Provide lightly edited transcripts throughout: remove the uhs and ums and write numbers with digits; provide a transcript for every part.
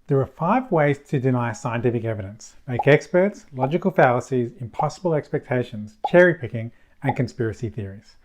There are 5 ways to deny scientific evidence: fake experts, logical fallacies, impossible expectations, cherry picking, and conspiracy theories.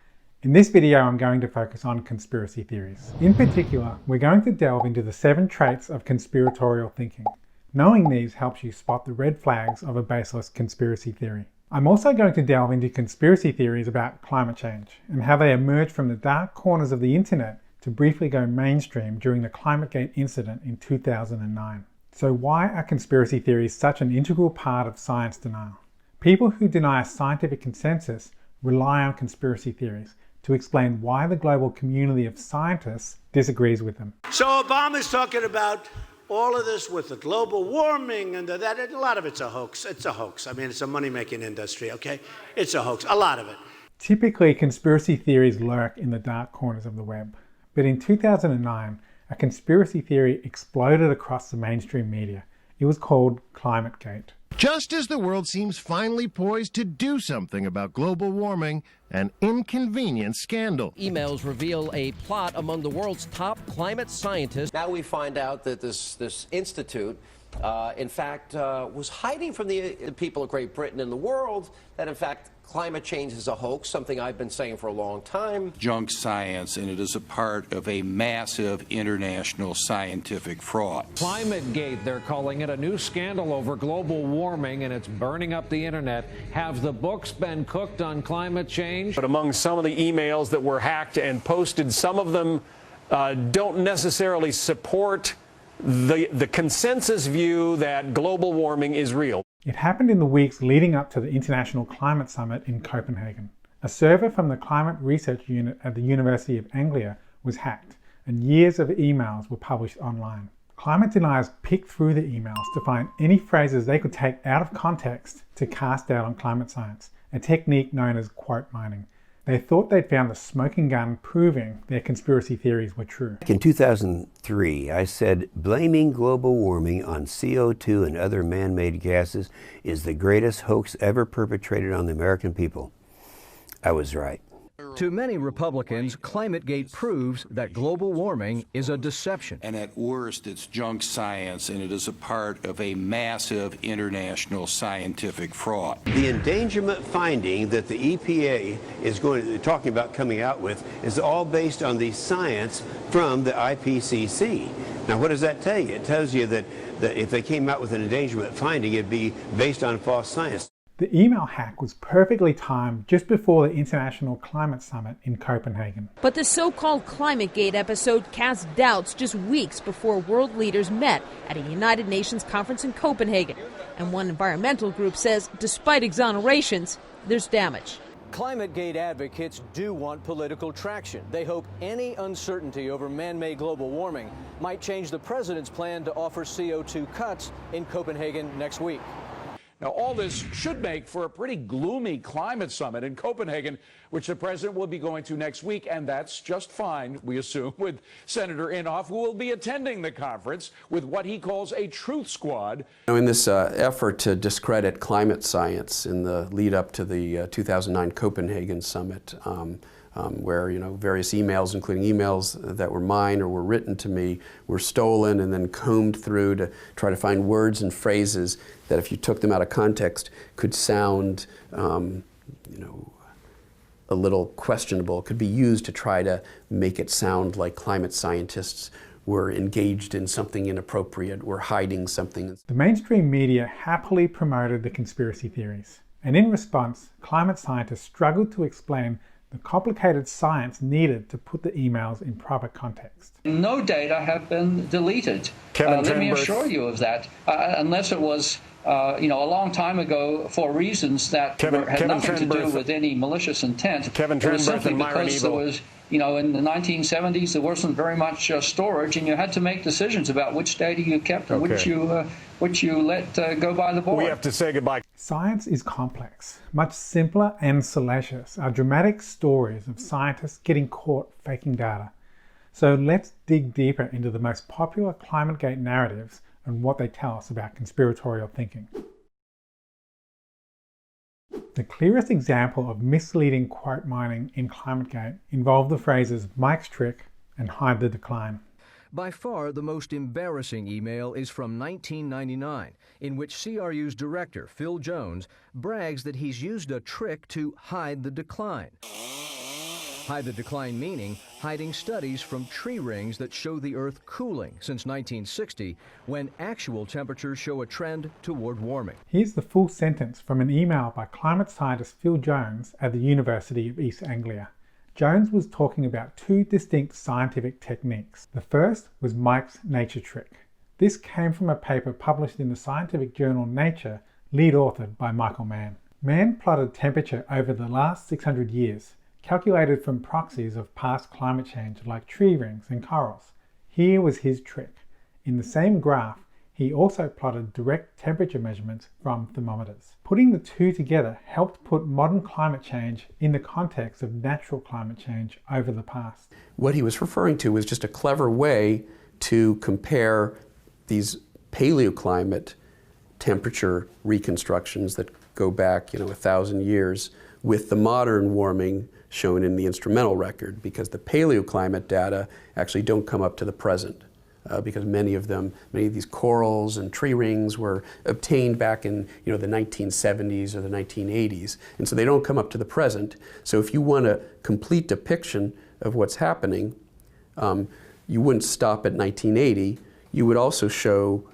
In this video, I'm going to focus on conspiracy theories. In particular, we're going to delve into the 7 traits of conspiratorial thinking. Knowing these helps you spot the red flags of a baseless conspiracy theory. I'm also going to delve into conspiracy theories about climate change and how they emerged from the dark corners of the internet to briefly go mainstream during the Climategate incident in 2009. So why are conspiracy theories such an integral part of science denial? People who deny a scientific consensus rely on conspiracy theories to explain why the global community of scientists disagrees with them. So Obama's talking about all of this with the global warming and that, and a lot of it's a hoax. It's a hoax. I mean, it's a money-making industry, okay? It's a hoax, a lot of it. Typically, conspiracy theories lurk in the dark corners of the web. But in 2009, a conspiracy theory exploded across the mainstream media. It was called Climategate. Just as the world seems finally poised to do something about global warming, an inconvenient scandal. Emails reveal a plot among the world's top climate scientists. Now we find out that this institute, in fact, was hiding from the people of Great Britain and the world that, in fact, climate change is a hoax, something I've been saying for a long time. Junk science, and it is a part of a massive international scientific fraud. Climategate, they're calling it, a new scandal over global warming, and it's burning up the internet. Have the books been cooked on climate change? But among some of the emails that were hacked and posted, some of them don't necessarily support the consensus view that global warming is real. It happened in the weeks leading up to the International Climate Summit in Copenhagen. A server from the Climate Research Unit at the University of Anglia was hacked, and years of emails were published online. Climate deniers picked through the emails to find any phrases they could take out of context to cast doubt on climate science, a technique known as quote mining. They thought they'd found the smoking gun proving their conspiracy theories were true. In 2003, I said, blaming global warming on CO2 and other man-made gases is the greatest hoax ever perpetrated on the American people. I was right. To many Republicans, Climategate proves that global warming is a deception. And at worst, it's junk science, and it is a part of a massive international scientific fraud. The endangerment finding that the EPA is talking about coming out with is all based on the science from the IPCC. Now, what does that tell you? It tells you that if they came out with an endangerment finding, it'd be based on false science. The email hack was perfectly timed just before the International Climate Summit in Copenhagen. But the so-called Climategate episode cast doubts just weeks before world leaders met at a United Nations conference in Copenhagen. And one environmental group says, despite exonerations, there's damage. Climategate advocates do want political traction. They hope any uncertainty over man-made global warming might change the president's plan to offer CO2 cuts in Copenhagen next week. Now, all this should make for a pretty gloomy climate summit in Copenhagen, which the president will be going to next week, and that's just fine, we assume, with Senator Inhofe, who will be attending the conference with what he calls a truth squad. In this effort to discredit climate science in the lead up to the 2009 Copenhagen summit, where various emails, including emails that were mine or were written to me, were stolen and then combed through to try to find words and phrases that, if you took them out of context, could sound, a little questionable. Could be used to try to make it sound like climate scientists were engaged in something inappropriate, were hiding something. The mainstream media happily promoted the conspiracy theories, and in response, climate scientists struggled to explain the complicated science needed to put the emails in proper context. No data have been deleted. Let me assure you of that, unless it was a long time ago for reasons that had nothing to do with any malicious intent. Kevin It was Trenberth simply and Myron because there Ebel. was, in the 1970s, there wasn't very much storage, and you had to make decisions about which data you kept and which you let go by the board. We have to say goodbye. Science is complex. Much simpler and salacious are dramatic stories of scientists getting caught faking data. So let's dig deeper into the most popular Climategate narratives and what they tell us about conspiratorial thinking. The clearest example of misleading quote mining in Climategate involved the phrases Mike's trick and hide the decline. By far the most embarrassing email is from 1999, in which CRU's director, Phil Jones, brags that he's used a trick to hide the decline. Hide the decline meaning hiding studies from tree rings that show the Earth cooling since 1960, when actual temperatures show a trend toward warming. Here's the full sentence from an email by climate scientist Phil Jones at the University of East Anglia. Jones was talking about two distinct scientific techniques. The first was Mike's nature trick. This came from a paper published in the scientific journal Nature, lead authored by Michael Mann. Mann plotted temperature over the last 600 years, calculated from proxies of past climate change like tree rings and corals. Here was his trick. In the same graph, he also plotted direct temperature measurements from thermometers. Putting the two together helped put modern climate change in the context of natural climate change over the past. What he was referring to was just a clever way to compare these paleoclimate temperature reconstructions that go back, 1,000 years with the modern warming shown in the instrumental record, because the paleoclimate data actually don't come up to the present, because many of these corals and tree rings were obtained back in the 1970s or the 1980s, and so they don't come up to the present. So if you want a complete depiction of what's happening, you wouldn't stop at 1980. You would also show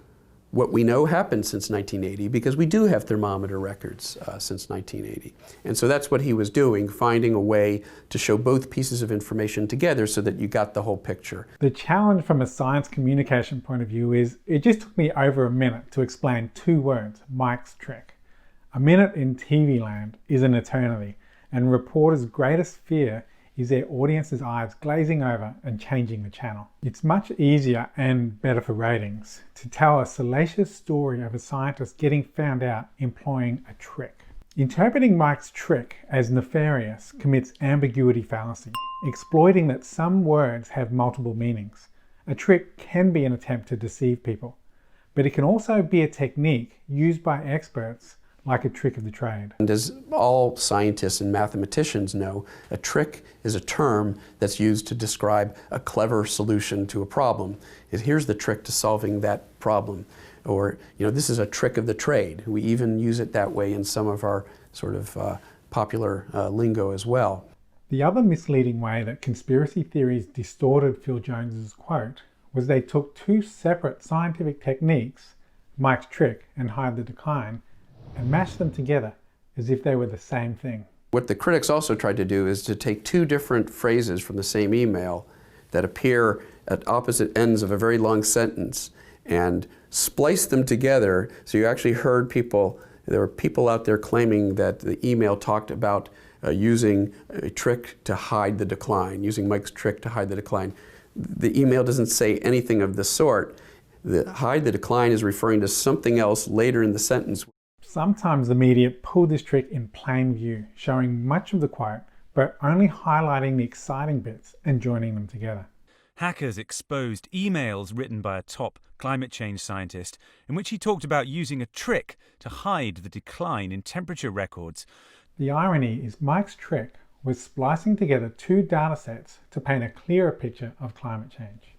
what we know happened since 1980, because we do have thermometer records since 1980. And so that's what he was doing, finding a way to show both pieces of information together so that you got the whole picture. The challenge from a science communication point of view is it just took me over a minute to explain two words, Mike's trick. A minute in TV land is an eternity, and reporters' greatest fear is their audience's eyes glazing over and changing the channel. It's much easier and better for ratings to tell a salacious story of a scientist getting found out employing a trick. Interpreting Mike's trick as nefarious commits ambiguity fallacy, exploiting that some words have multiple meanings. A trick can be an attempt to deceive people, but it can also be a technique used by experts like a trick of the trade. And as all scientists and mathematicians know, a trick is a term that's used to describe a clever solution to a problem. Here's the trick to solving that problem. Or, this is a trick of the trade. We even use it that way in some of our sort of popular lingo as well. The other misleading way that conspiracy theories distorted Phil Jones's quote was they took two separate scientific techniques, Mike's trick and hide the decline, and mash them together as if they were the same thing. What the critics also tried to do is to take two different phrases from the same email that appear at opposite ends of a very long sentence and splice them together, so you actually heard there were people out there claiming that the email talked about using a trick to hide the decline, using Mike's trick to hide the decline. The email doesn't say anything of the sort. The hide the decline is referring to something else later in the sentence. Sometimes the media pulled this trick in plain view, showing much of the quote, but only highlighting the exciting bits and joining them together. Hackers exposed emails written by a top climate change scientist in which he talked about using a trick to hide the decline in temperature records. The irony is Mike's trick was splicing together two data sets to paint a clearer picture of climate change.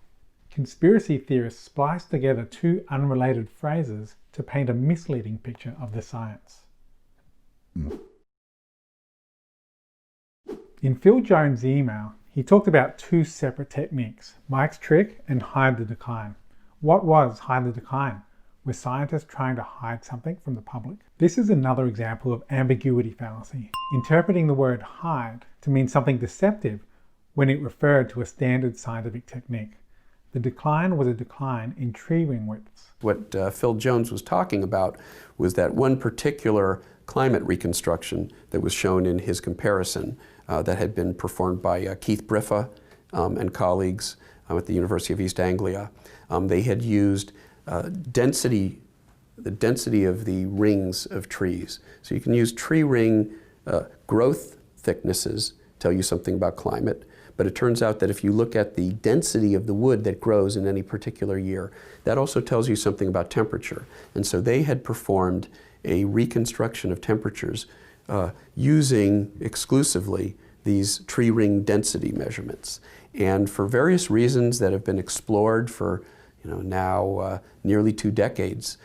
Conspiracy theorists spliced together two unrelated phrases to paint a misleading picture of the science. In Phil Jones' email, he talked about two separate techniques, Mike's trick and hide the decline. What was hide the decline? Were scientists trying to hide something from the public? This is another example of ambiguity fallacy, interpreting the word hide to mean something deceptive when it referred to a standard scientific technique. The decline was a decline in tree ring widths. What Phil Jones was talking about was that one particular climate reconstruction that was shown in his comparison that had been performed by Keith Briffa and colleagues at the University of East Anglia. They had used the density of the rings of trees. So you can use tree ring growth thicknesses, tell you something about climate. But it turns out that if you look at the density of the wood that grows in any particular year, that also tells you something about temperature. And so they had performed a reconstruction of temperatures using exclusively these tree ring density measurements. And for various reasons that have been explored for now nearly 2 decades,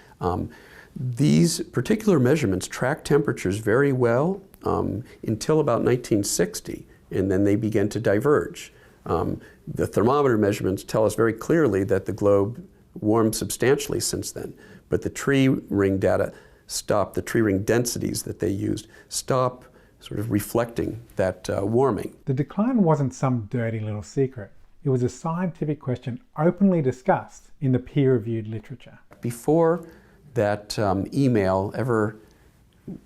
these particular measurements track temperatures very well until about 1960, and then they began to diverge. The thermometer measurements tell us very clearly that the globe warmed substantially since then, but the tree ring data stop, the tree ring densities that they used stop sort of reflecting that warming. The decline wasn't some dirty little secret. It was a scientific question openly discussed in the peer-reviewed literature. Before that email ever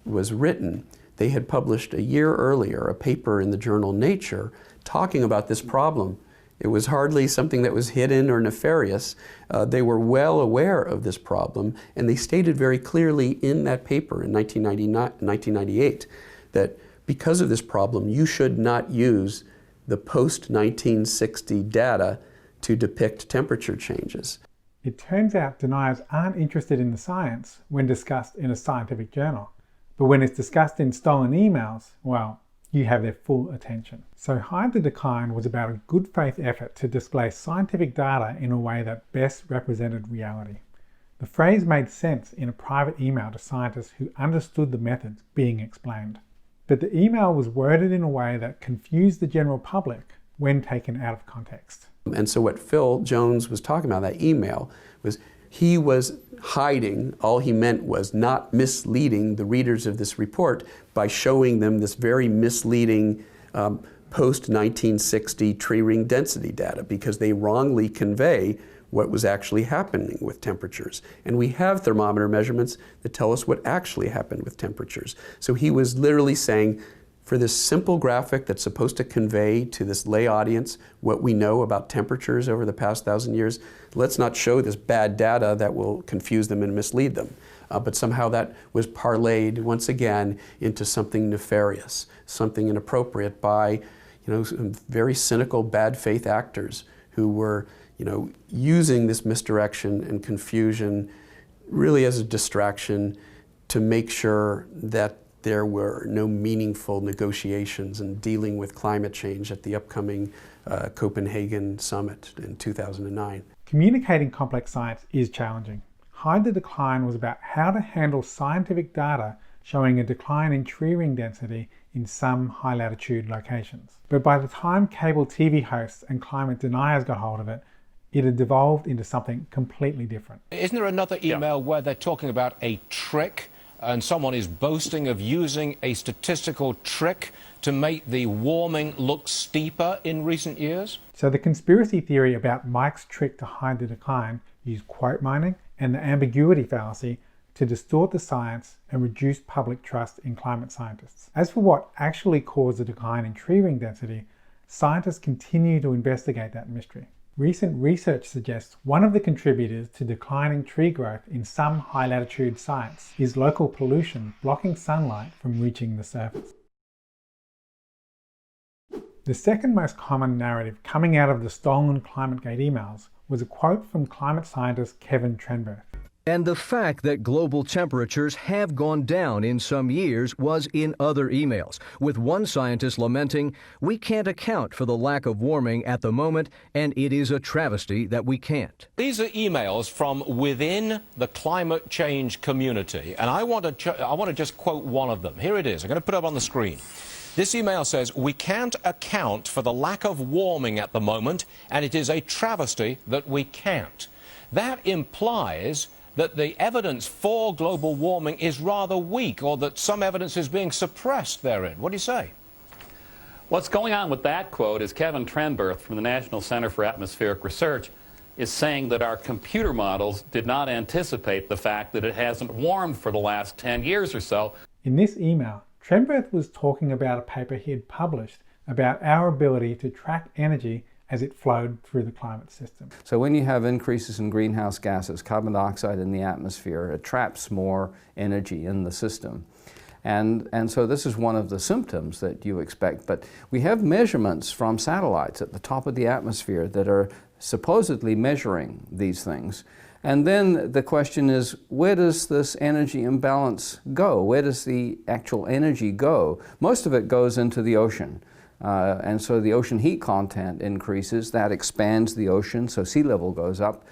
was written, they had published a year earlier a paper in the journal Nature talking about this problem. It was hardly something that was hidden or nefarious. They were well aware of this problem, and they stated very clearly in that paper in 1998 that because of this problem, you should not use the post-1960 data to depict temperature changes. It turns out deniers aren't interested in the science when discussed in a scientific journal, but when it's discussed in stolen emails, well, you have their full attention. So Hide the Decline was about a good faith effort to display scientific data in a way that best represented reality. The phrase made sense in a private email to scientists who understood the methods being explained. But the email was worded in a way that confused the general public when taken out of context. And so what Phil Jones was talking about in that email was he was hiding, all he meant was not misleading the readers of this report by showing them this very misleading post-1960 tree ring density data, because they wrongly convey what was actually happening with temperatures. And we have thermometer measurements that tell us what actually happened with temperatures. So he was literally saying, for this simple graphic that's supposed to convey to this lay audience what we know about temperatures over the past 1,000 years, let's not show this bad data that will confuse them and mislead them. But somehow that was parlayed once again into something nefarious, something inappropriate by some very cynical bad faith actors who were using this misdirection and confusion really as a distraction to make sure that there were no meaningful negotiations in dealing with climate change at the upcoming Copenhagen summit in 2009. Communicating complex science is challenging. Hide the Decline was about how to handle scientific data showing a decline in tree ring density in some high latitude locations. But by the time cable TV hosts and climate deniers got hold of it, it had devolved into something completely different. Isn't there another email where they're talking about a trick, and someone is boasting of using a statistical trick to make the warming look steeper in recent years? So the conspiracy theory about Mike's trick to hide the decline used quote mining and the ambiguity fallacy to distort the science and reduce public trust in climate scientists. As for what actually caused the decline in tree ring density, scientists continue to investigate that mystery. Recent research suggests one of the contributors to declining tree growth in some high latitude sites is local pollution blocking sunlight from reaching the surface. The second most common narrative coming out of the stolen Climategate emails was a quote from climate scientist Kevin Trenberth. And the fact that global temperatures have gone down in some years was in other emails, with one scientist lamenting, "We can't account for the lack of warming at the moment, and it is a travesty that we can't." These are emails from within the climate change community, and I want to just quote one of them. Here it is. I'm going to put it up on the screen. This email says, "We can't account for the lack of warming at the moment, and it is a travesty that we can't." That implies that the evidence for global warming is rather weak, or that some evidence is being suppressed therein. What do you say? What's going on with that quote is Kevin Trenberth from the National Center for Atmospheric Research is saying that our computer models did not anticipate the fact that it hasn't warmed for the last 10 years or so. In this email, Trenberth was talking about a paper he had published about our ability to track energy as it flowed through the climate system. So when you have increases in greenhouse gases, carbon dioxide in the atmosphere, it traps more energy in the system. And so this is one of the symptoms that you expect. But we have measurements from satellites at the top of the atmosphere that are supposedly measuring these things. And then the question is, where does this energy imbalance go? Where does the actual energy go? Most of it goes into the ocean. And so the ocean heat content increases. That expands the ocean, so sea level goes up.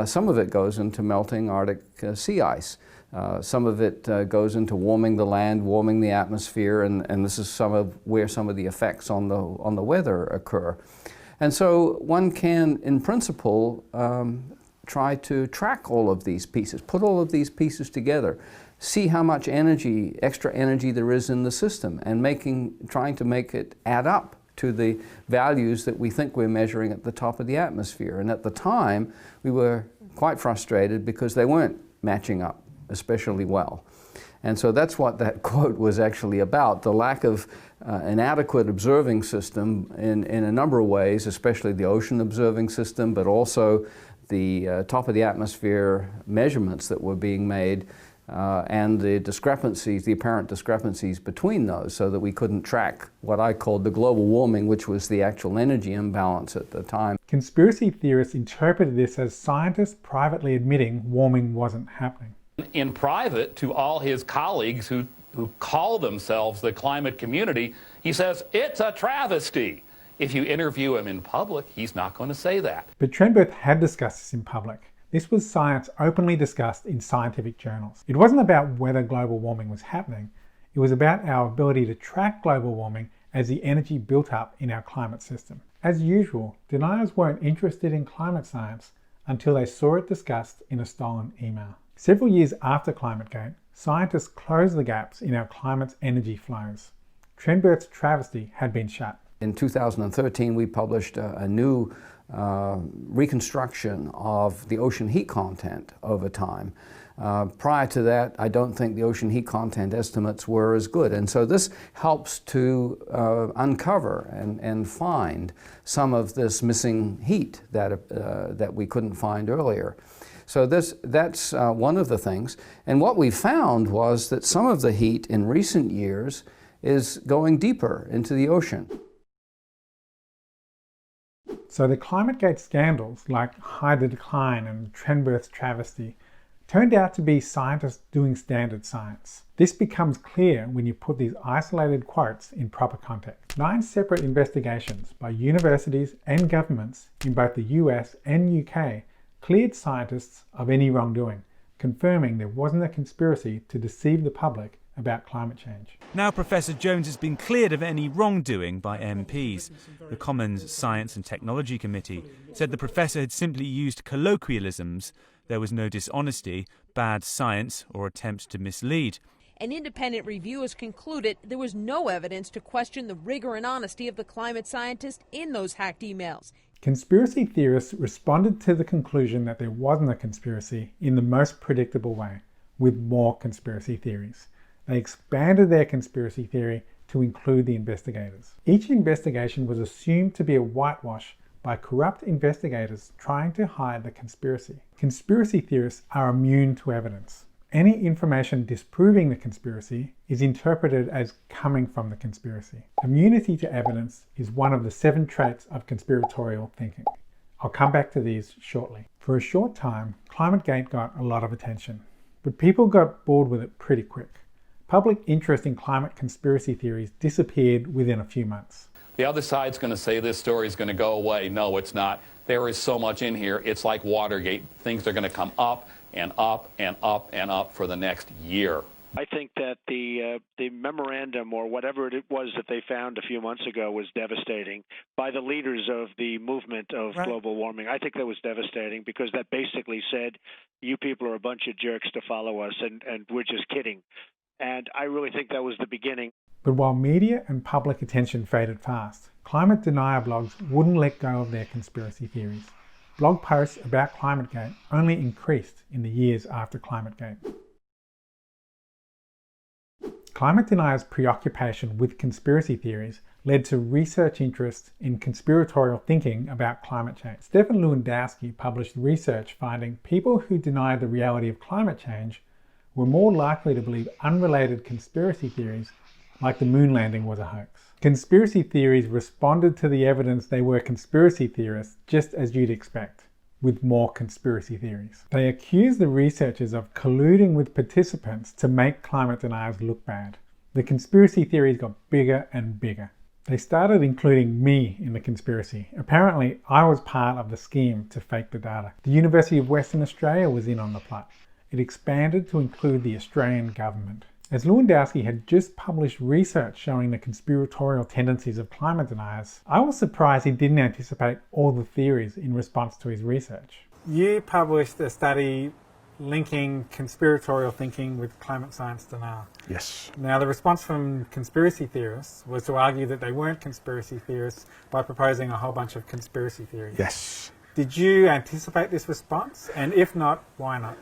Some of it goes into melting Arctic sea ice. Some of it goes into warming the land, warming the atmosphere, and this is where some of the effects on the weather occur. And so one can, in principle, try to track all of these pieces, put all of these pieces together, see how much energy, extra energy there is in the system, and trying to make it add up to the values that we think we're measuring at the top of the atmosphere. And at the time, we were quite frustrated because they weren't matching up especially well. And so that's what that quote was actually about, the lack of an adequate observing system in a number of ways, especially the ocean observing system, but also the top of the atmosphere measurements that were being made and the discrepancies, the apparent discrepancies between those, so that we couldn't track what I called the global warming, which was the actual energy imbalance at the time. Conspiracy theorists interpreted this as scientists privately admitting warming wasn't happening. In private, to all his colleagues who call themselves the climate community, he says, it's a travesty. If you interview him in public, he's not going to say that. But Trenberth had discussed this in public. This was science openly discussed in scientific journals. It wasn't about whether global warming was happening. It was about our ability to track global warming as the energy built up in our climate system. As usual, deniers weren't interested in climate science until they saw it discussed in a stolen email. Several years after Climategate, scientists closed the gaps in our climate's energy flows. Trenberth's Travesty had been shut. In 2013, we published a new reconstruction of the ocean heat content over time. Prior to that, I don't think the ocean heat content estimates were as good. And so this helps to uncover and find some of this missing heat that we couldn't find earlier. So that's one of the things. And what we found was that some of the heat in recent years is going deeper into the ocean. So the Climategate scandals like Hide the Decline and Trenberth's Travesty turned out to be scientists doing standard science. This becomes clear when you put these isolated quotes in proper context. 9 separate investigations by universities and governments in both the US and UK cleared scientists of any wrongdoing, confirming there wasn't a conspiracy to deceive the public about climate change. Now Professor Jones has been cleared of any wrongdoing by MPs. The Commons Science and Technology Committee said the professor had simply used colloquialisms. There was no dishonesty, bad science, or attempt to mislead. An independent review has concluded there was no evidence to question the rigor and honesty of the climate scientist in those hacked emails. Conspiracy theorists responded to the conclusion that there wasn't a conspiracy in the most predictable way, with more conspiracy theories. They expanded their conspiracy theory to include the investigators. Each investigation was assumed to be a whitewash by corrupt investigators trying to hide the conspiracy. Conspiracy theorists are immune to evidence. Any information disproving the conspiracy is interpreted as coming from the conspiracy. Immunity to evidence is one of the 7 traits of conspiratorial thinking. I'll come back to these shortly. For a short time, Climategate got a lot of attention, but people got bored with it pretty quick. Public interest in climate conspiracy theories disappeared within a few months. The other side's going to say this story is going to go away. No, it's not. There is so much in here. It's like Watergate. Things are going to come up and up and up and up for the next year. I think that the memorandum or whatever it was that they found a few months ago was devastating by the leaders of the movement of global warming. I think that was devastating because that basically said, you people are a bunch of jerks to follow us, and we're just kidding. And I really think that was the beginning. But while media and public attention faded fast, climate denier blogs wouldn't let go of their conspiracy theories. Blog posts about Climategate only increased in the years after Climategate. Climate deniers' preoccupation with conspiracy theories led to research interest in conspiratorial thinking about climate change. Stefan Lewandowski published research finding people who denied the reality of climate change were more likely to believe unrelated conspiracy theories like the moon landing was a hoax. Conspiracy theories responded to the evidence they were conspiracy theorists just as you'd expect, with more conspiracy theories. They accused the researchers of colluding with participants to make climate deniers look bad. The conspiracy theories got bigger and bigger. They started including me in the conspiracy. Apparently, I was part of the scheme to fake the data. The University of Western Australia was in on the plot. It expanded to include the Australian government. As Lewandowski had just published research showing the conspiratorial tendencies of climate deniers, I was surprised he didn't anticipate all the theories in response to his research. You published a study linking conspiratorial thinking with climate science denial. Yes. Now, the response from conspiracy theorists was to argue that they weren't conspiracy theorists by proposing a whole bunch of conspiracy theories. Yes. Did you anticipate this response? And if not, why not?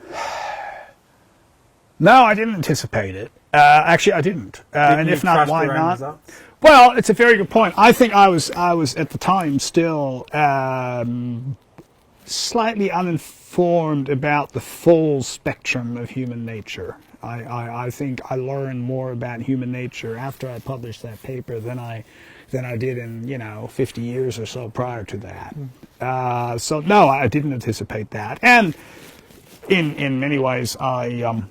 No, I didn't anticipate it. Actually, I didn't. And if not, why not? Results? Well, it's a very good point. I think I was at the time still slightly uninformed about the full spectrum of human nature. I think I learned more about human nature after I published that paper than I did in 50 years or so prior to that. So no, I didn't anticipate that. And in many ways, I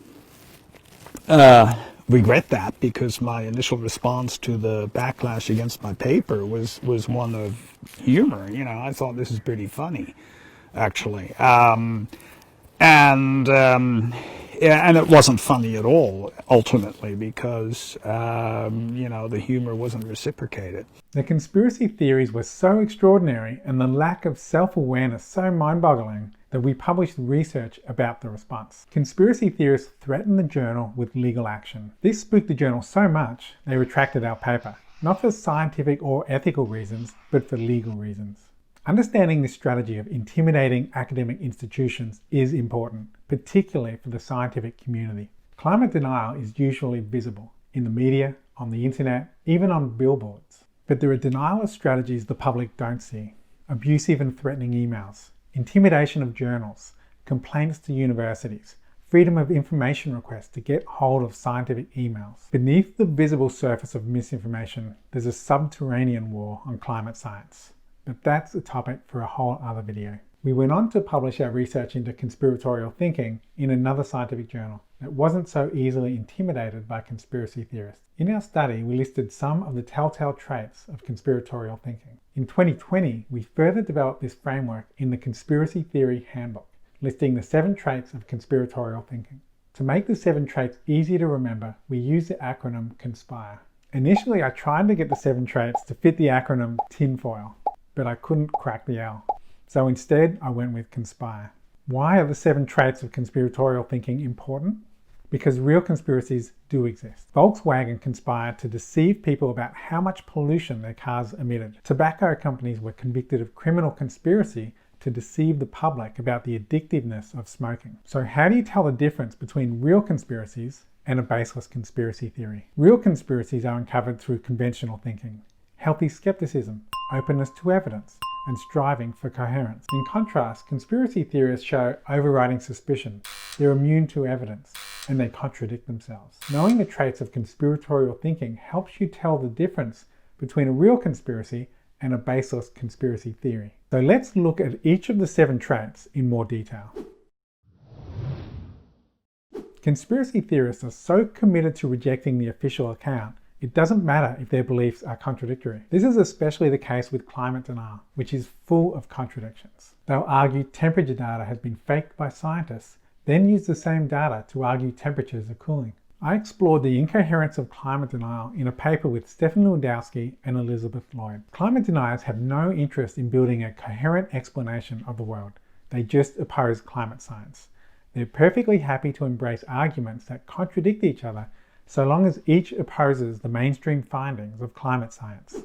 regret that, because my initial response to the backlash against my paper was one of humor. I thought this is pretty funny, actually. And it wasn't funny at all, ultimately, because, the humor wasn't reciprocated. The conspiracy theories were so extraordinary and the lack of self-awareness so mind-boggling that we published research about the response. Conspiracy theorists threatened the journal with legal action. This spooked the journal so much, they retracted our paper, not for scientific or ethical reasons, but for legal reasons. Understanding this strategy of intimidating academic institutions is important, particularly for the scientific community. Climate denial is usually visible in the media, on the internet, even on billboards. But there are denialist strategies the public don't see. Abusive and threatening emails, intimidation of journals, complaints to universities, freedom of information requests to get hold of scientific emails. Beneath the visible surface of misinformation, there's a subterranean war on climate science. But that's a topic for a whole other video. We went on to publish our research into conspiratorial thinking in another scientific journal that wasn't so easily intimidated by conspiracy theorists. In our study, we listed some of the telltale traits of conspiratorial thinking. In 2020, we further developed this framework in the Conspiracy Theory Handbook, listing the 7 traits of conspiratorial thinking. To make the 7 traits easy to remember, we used the acronym CONSPIRE. Initially, I tried to get the 7 traits to fit the acronym TINFOIL, but I couldn't crack the L. So instead, I went with CONSPIRE. Why are the 7 traits of conspiratorial thinking important? Because real conspiracies do exist. Volkswagen conspired to deceive people about how much pollution their cars emitted. Tobacco companies were convicted of criminal conspiracy to deceive the public about the addictiveness of smoking. So how do you tell the difference between real conspiracies and a baseless conspiracy theory? Real conspiracies are uncovered through conventional thinking, healthy skepticism, openness to evidence, and striving for coherence. In contrast, conspiracy theorists show overriding suspicion. They're immune to evidence, and they contradict themselves. Knowing the traits of conspiratorial thinking helps you tell the difference between a real conspiracy and a baseless conspiracy theory. So let's look at each of the 7 traits in more detail. Conspiracy theorists are so committed to rejecting the official account, it doesn't matter if their beliefs are contradictory. This is especially the case with climate denial, which is full of contradictions. They'll argue temperature data has been faked by scientists, then use the same data to argue temperatures are cooling. I explored the incoherence of climate denial in a paper with Stefan Lewandowski and Elizabeth Lloyd. Climate deniers have no interest in building a coherent explanation of the world. They just oppose climate science. They're perfectly happy to embrace arguments that contradict each other so long as each opposes the mainstream findings of climate science.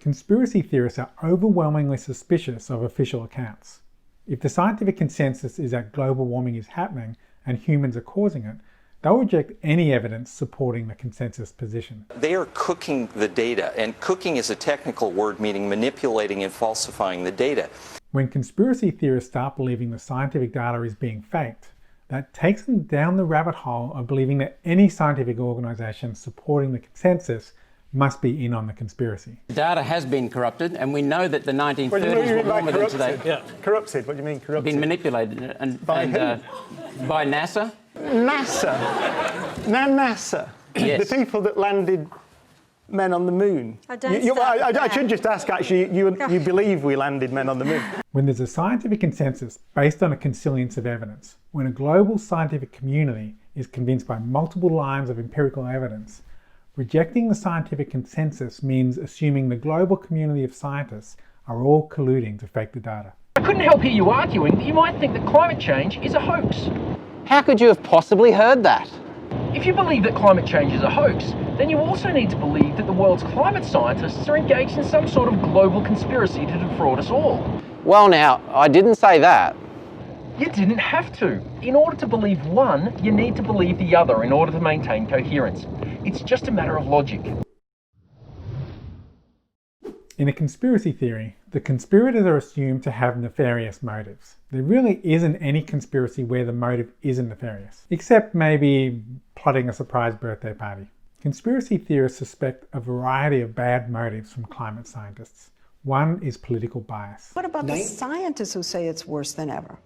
Conspiracy theorists are overwhelmingly suspicious of official accounts. If the scientific consensus is that global warming is happening and humans are causing it, they'll reject any evidence supporting the consensus position. They are cooking the data, and cooking is a technical word meaning manipulating and falsifying the data. When conspiracy theorists start believing the scientific data is being faked, that takes them down the rabbit hole of believing that any scientific organisation supporting the consensus must be in on the conspiracy. Data has been corrupted, and we know that the 1930s were warmer than today. Yeah. Corrupted? What do you mean corrupted? Been manipulated. By who? By NASA. NASA? Now NASA? Yes. The people that landed men on the moon? I should just ask, actually, you believe we landed men on the moon? When there's a scientific consensus based on a consilience of evidence, when a global scientific community is convinced by multiple lines of empirical evidence, rejecting the scientific consensus means assuming the global community of scientists are all colluding to fake the data. I couldn't help hear you arguing that you might think that climate change is a hoax. How could you have possibly heard that? If you believe that climate change is a hoax, then you also need to believe that the world's climate scientists are engaged in some sort of global conspiracy to defraud us all. Well now, I didn't say that. You didn't have to. In order to believe one, you need to believe the other in order to maintain coherence. It's just a matter of logic. In a conspiracy theory, the conspirators are assumed to have nefarious motives. There really isn't any conspiracy where the motive isn't nefarious, except maybe plotting a surprise birthday party. Conspiracy theorists suspect a variety of bad motives from climate scientists. One is political bias. What about the scientists who say it's worse than ever?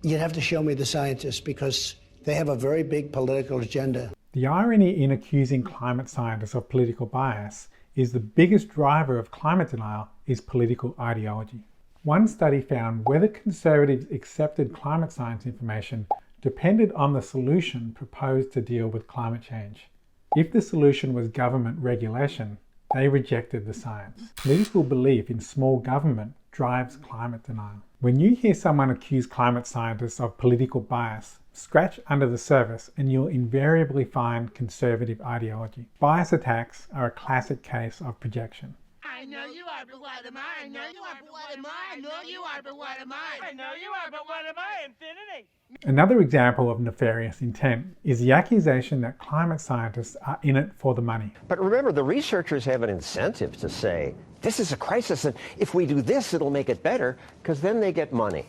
You'd have to show me the scientists because they have a very big political agenda. The irony in accusing climate scientists of political bias is the biggest driver of climate denial is political ideology. One study found whether conservatives accepted climate science information depended on the solution proposed to deal with climate change. If the solution was government regulation, they rejected the science. Political belief in small government drives climate denial. When you hear someone accuse climate scientists of political bias, scratch under the surface and you'll invariably find conservative ideology. Bias attacks are a classic case of projection. I know you are, but what am I? I know you are, but what am I? I know you are, but what am I? I know you are, but what am I? Infinity. Another example of nefarious intent is the accusation that climate scientists are in it for the money. But remember, the researchers have an incentive to say, this is a crisis, and if we do this, it'll make it better, because then they get money.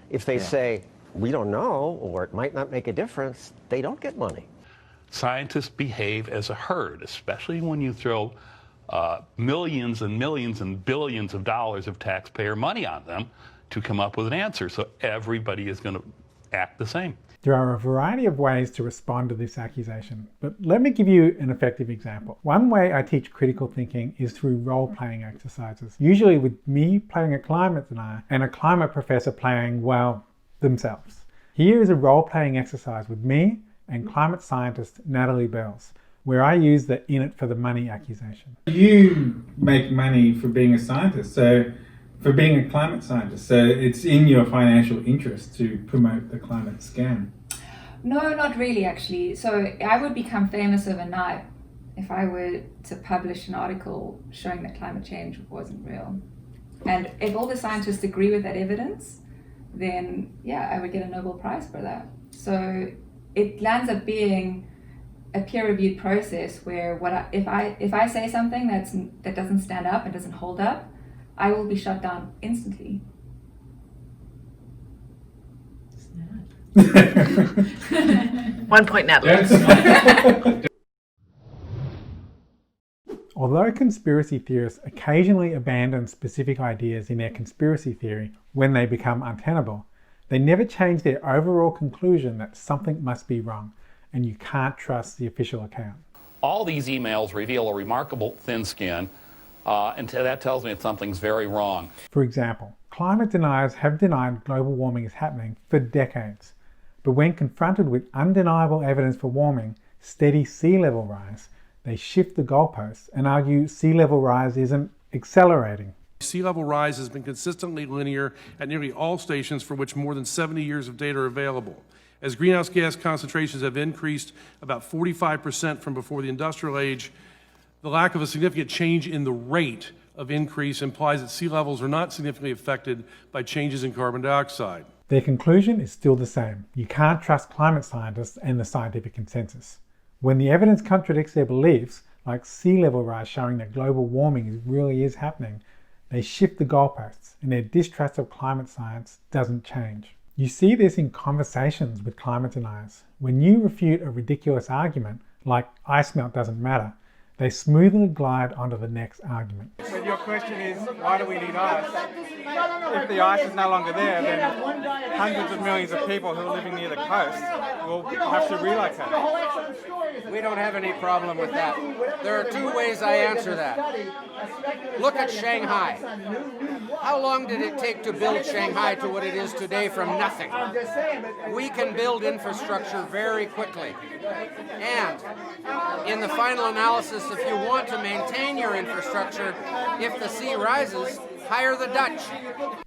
If they say, we don't know, or it might not make a difference, they don't get money. Scientists behave as a herd, especially when you throw millions and millions and billions of dollars of taxpayer money on them to come up with an answer. So everybody is going to act the same. There are a variety of ways to respond to this accusation, but let me give you an effective example. One way I teach critical thinking is through role-playing exercises, usually with me playing a climate denier and a climate professor playing, well, themselves. Here is a role-playing exercise with me and climate scientist Natalie Bells, where I use the in it for the money accusation. You make money for being a scientist, for being a climate scientist, so it's in your financial interest to promote the climate scam. No, not really actually. So I would become famous overnight if I were to publish an article showing that climate change wasn't real. And if all the scientists agree with that evidence, then yeah, I would get a Nobel Prize for that. So it lands up being a peer-reviewed process where if I say something that doesn't stand up and doesn't hold up, I will be shut down instantly. 1 point, Natalie. Although conspiracy theorists occasionally abandon specific ideas in their conspiracy theory when they become untenable, they never change their overall conclusion that something must be wrong and you can't trust the official account. All these emails reveal a remarkable thin skin, and that tells me that something's very wrong. For example, climate deniers have denied global warming is happening for decades. But when confronted with undeniable evidence for warming, steady sea level rise, they shift the goalposts and argue sea level rise isn't accelerating. Sea level rise has been consistently linear at nearly all stations for which more than 70 years of data are available. As greenhouse gas concentrations have increased about 45% from before the industrial age, the lack of a significant change in the rate of increase implies that sea levels are not significantly affected by changes in carbon dioxide. Their conclusion is still the same. You can't trust climate scientists and the scientific consensus. When the evidence contradicts their beliefs, like sea level rise showing that global warming really is happening, they shift the goalposts and their distrust of climate science doesn't change. You see this in conversations with climate deniers. When you refute a ridiculous argument, like ice melt doesn't matter, they smoothly glide onto the next argument. But your question is, why do we need ice? If the ice is no longer there, then hundreds of millions of people who are living near the coast will have to relocate. We don't have any problem with that. There are two ways I answer that. Look at Shanghai. How long did it take to build Shanghai to what it is today from nothing? We can build infrastructure very quickly. And in the final analysis, if you want to maintain your infrastructure, if the sea rises, hire the Dutch.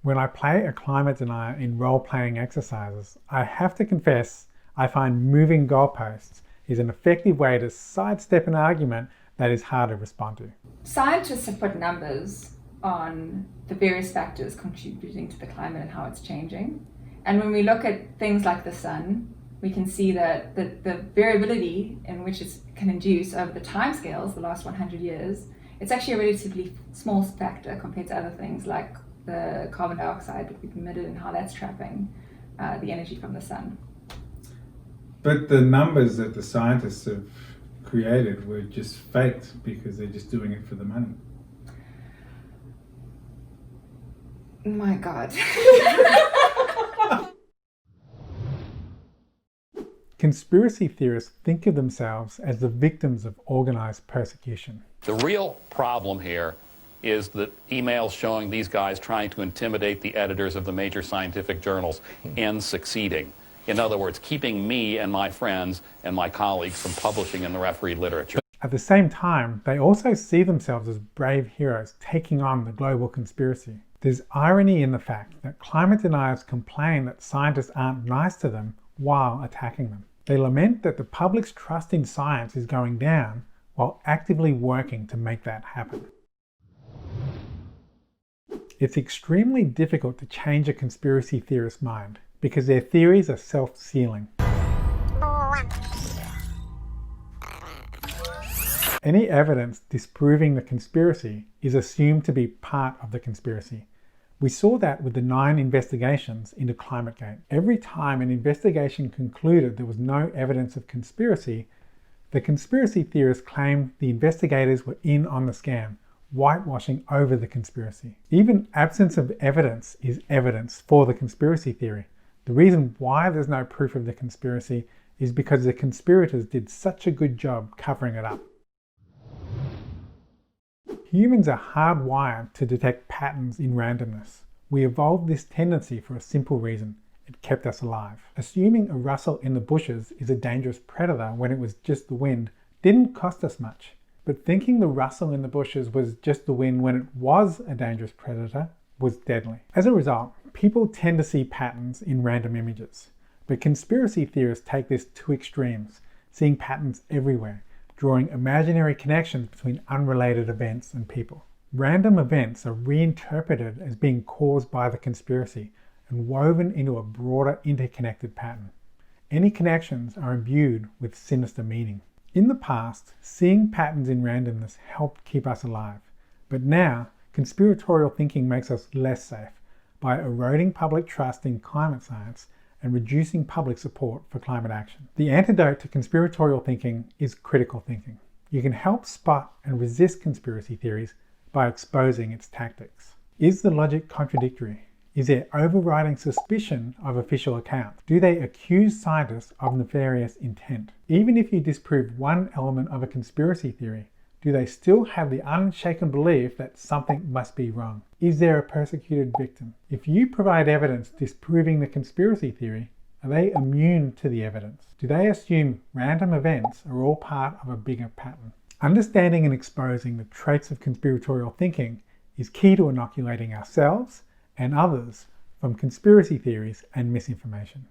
When I play a climate denier in role-playing exercises, I have to confess I find moving goalposts is an effective way to sidestep an argument that is hard to respond to. Scientists have put numbers on the various factors contributing to the climate and how it's changing. And when we look at things like the sun, we can see that the variability in which it can induce over the timescales, the last 100 years, it's actually a relatively small factor compared to other things like the carbon dioxide that we've emitted and how that's trapping the energy from the sun. But the numbers that the scientists have created were just faked because they're just doing it for the money. My God. Conspiracy theorists think of themselves as the victims of organized persecution. The real problem here is the emails showing these guys trying to intimidate the editors of the major scientific journals and succeeding. In other words, keeping me and my friends and my colleagues from publishing in the refereed literature. At the same time, they also see themselves as brave heroes taking on the global conspiracy. There's irony in the fact that climate deniers complain that scientists aren't nice to them while attacking them. They lament that the public's trust in science is going down while actively working to make that happen. It's extremely difficult to change a conspiracy theorist's mind because their theories are self-sealing. Any evidence disproving the conspiracy is assumed to be part of the conspiracy. We saw that with the 9 investigations into Climategate. Every time an investigation concluded there was no evidence of conspiracy, the conspiracy theorists claimed the investigators were in on the scam, whitewashing over the conspiracy. Even absence of evidence is evidence for the conspiracy theory. The reason why there's no proof of the conspiracy is because the conspirators did such a good job covering it up. Humans are hardwired to detect patterns in randomness. We evolved this tendency for a simple reason. It kept us alive. Assuming a rustle in the bushes is a dangerous predator when it was just the wind didn't cost us much. But thinking the rustle in the bushes was just the wind when it was a dangerous predator was deadly. As a result, people tend to see patterns in random images. But conspiracy theorists take this to extremes, seeing patterns everywhere, drawing imaginary connections between unrelated events and people. Random events are reinterpreted as being caused by the conspiracy and woven into a broader interconnected pattern. Any connections are imbued with sinister meaning. In the past, seeing patterns in randomness helped keep us alive, but now conspiratorial thinking makes us less safe by eroding public trust in climate science and reducing public support for climate action. The antidote to conspiratorial thinking is critical thinking. You can help spot and resist conspiracy theories by exposing its tactics. Is the logic contradictory? Is there overriding suspicion of official accounts? Do they accuse scientists of nefarious intent? Even if you disprove one element of a conspiracy theory, do they still have the unshaken belief that something must be wrong? Is there a persecuted victim? If you provide evidence disproving the conspiracy theory, are they immune to the evidence? Do they assume random events are all part of a bigger pattern? Understanding and exposing the traits of conspiratorial thinking is key to inoculating ourselves and others from conspiracy theories and misinformation.